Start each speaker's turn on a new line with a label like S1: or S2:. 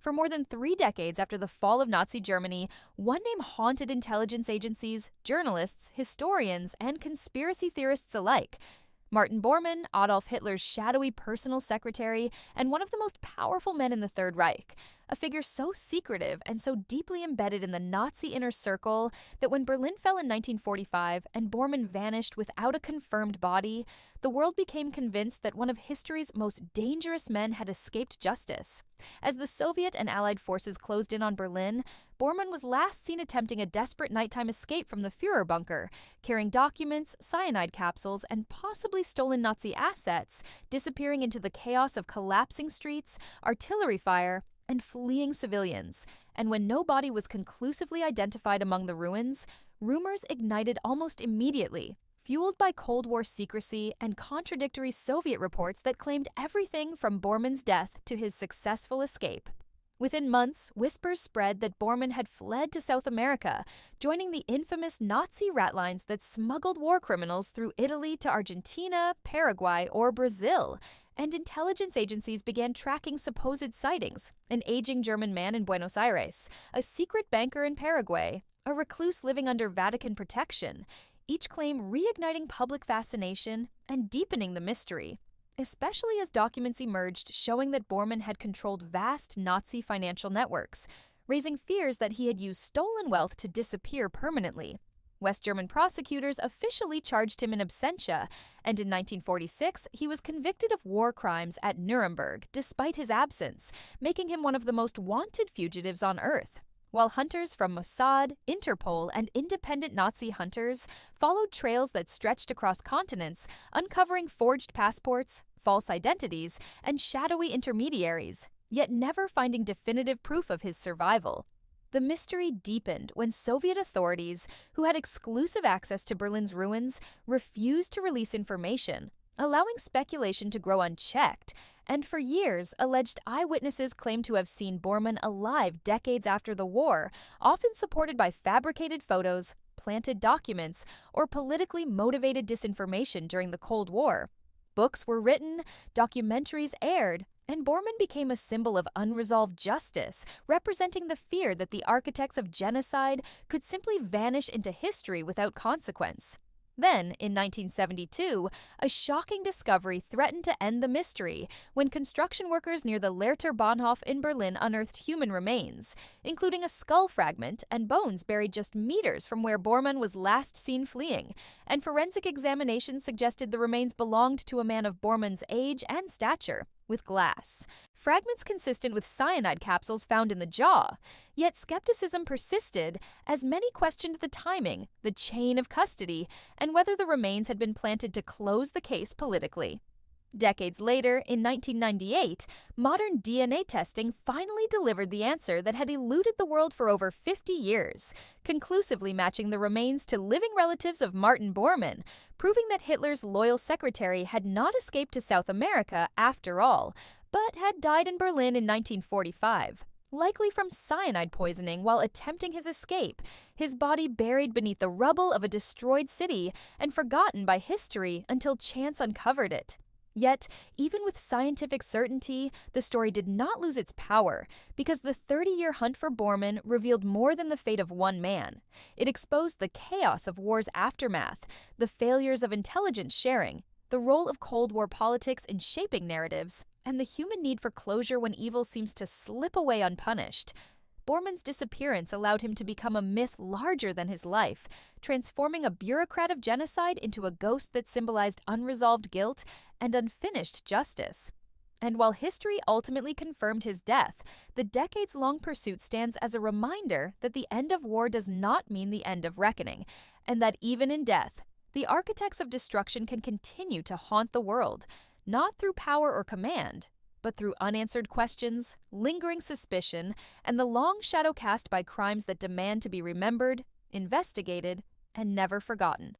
S1: For more than 3 decades after the fall of Nazi Germany, one name haunted intelligence agencies, journalists, historians, and conspiracy theorists alike. Martin Bormann, Adolf Hitler's shadowy personal secretary, and one of the most powerful men in the Third Reich. A figure so secretive and so deeply embedded in the Nazi inner circle that when Berlin fell in 1945 and Bormann vanished without a confirmed body, the world became convinced that one of history's most dangerous men had escaped justice. As the Soviet and Allied forces closed in on Berlin, Bormann was last seen attempting a desperate nighttime escape from the Führer bunker, carrying documents, cyanide capsules, and possibly stolen Nazi assets, disappearing into the chaos of collapsing streets, artillery fire, and fleeing civilians. And when no body was conclusively identified among the ruins, rumors ignited almost immediately, fueled by Cold War secrecy and contradictory Soviet reports that claimed everything from Bormann's death to his successful escape. Within months, whispers spread that Bormann had fled to South America, joining the infamous Nazi rat lines that smuggled war criminals through Italy to Argentina, Paraguay, or Brazil. And intelligence agencies began tracking supposed sightings: an aging German man in Buenos Aires, a secret banker in Paraguay, a recluse living under Vatican protection, each claim reigniting public fascination and deepening the mystery, especially as documents emerged showing that Bormann had controlled vast Nazi financial networks, raising fears that he had used stolen wealth to disappear permanently. West German prosecutors officially charged him in absentia, and in 1946 he was convicted of war crimes at Nuremberg despite his absence, making him one of the most wanted fugitives on Earth. While hunters from Mossad, Interpol, and independent Nazi hunters followed trails that stretched across continents, uncovering forged passports, false identities, and shadowy intermediaries, yet never finding definitive proof of his survival. The mystery deepened when Soviet authorities, who had exclusive access to Berlin's ruins, refused to release information, allowing speculation to grow unchecked. And for years, alleged eyewitnesses claimed to have seen Bormann alive decades after the war, often supported by fabricated photos, planted documents, or politically motivated disinformation during the Cold War. Books were written, documentaries aired, and Bormann became a symbol of unresolved justice, representing the fear that the architects of genocide could simply vanish into history without consequence. Then, in 1972, a shocking discovery threatened to end the mystery when construction workers near the Lehrter Bahnhof in Berlin unearthed human remains, including a skull fragment and bones buried just meters from where Bormann was last seen fleeing, and forensic examinations suggested the remains belonged to a man of Bormann's age and stature, with glass. Fragments consistent with cyanide capsules found in the jaw. Yet skepticism persisted as many questioned the timing, the chain of custody, and whether the remains had been planted to close the case politically. Decades later, in 1998, modern DNA testing finally delivered the answer that had eluded the world for over 50 years, conclusively matching the remains to living relatives of Martin Bormann, proving that Hitler's loyal secretary had not escaped to South America after all, but had died in Berlin in 1945. Likely from cyanide poisoning while attempting his escape, his body buried beneath the rubble of a destroyed city and forgotten by history until chance uncovered it. Yet, even with scientific certainty, the story did not lose its power, because the 30-year hunt for Bormann revealed more than the fate of one man. It exposed the chaos of war's aftermath, the failures of intelligence sharing, the role of Cold War politics in shaping narratives, and the human need for closure when evil seems to slip away unpunished. Bormann's disappearance allowed him to become a myth larger than his life, transforming a bureaucrat of genocide into a ghost that symbolized unresolved guilt and unfinished justice. And while history ultimately confirmed his death, the decades-long pursuit stands as a reminder that the end of war does not mean the end of reckoning, and that even in death, the architects of destruction can continue to haunt the world, not through power or command, but through unanswered questions, lingering suspicion, and the long shadow cast by crimes that demand to be remembered, investigated, and never forgotten.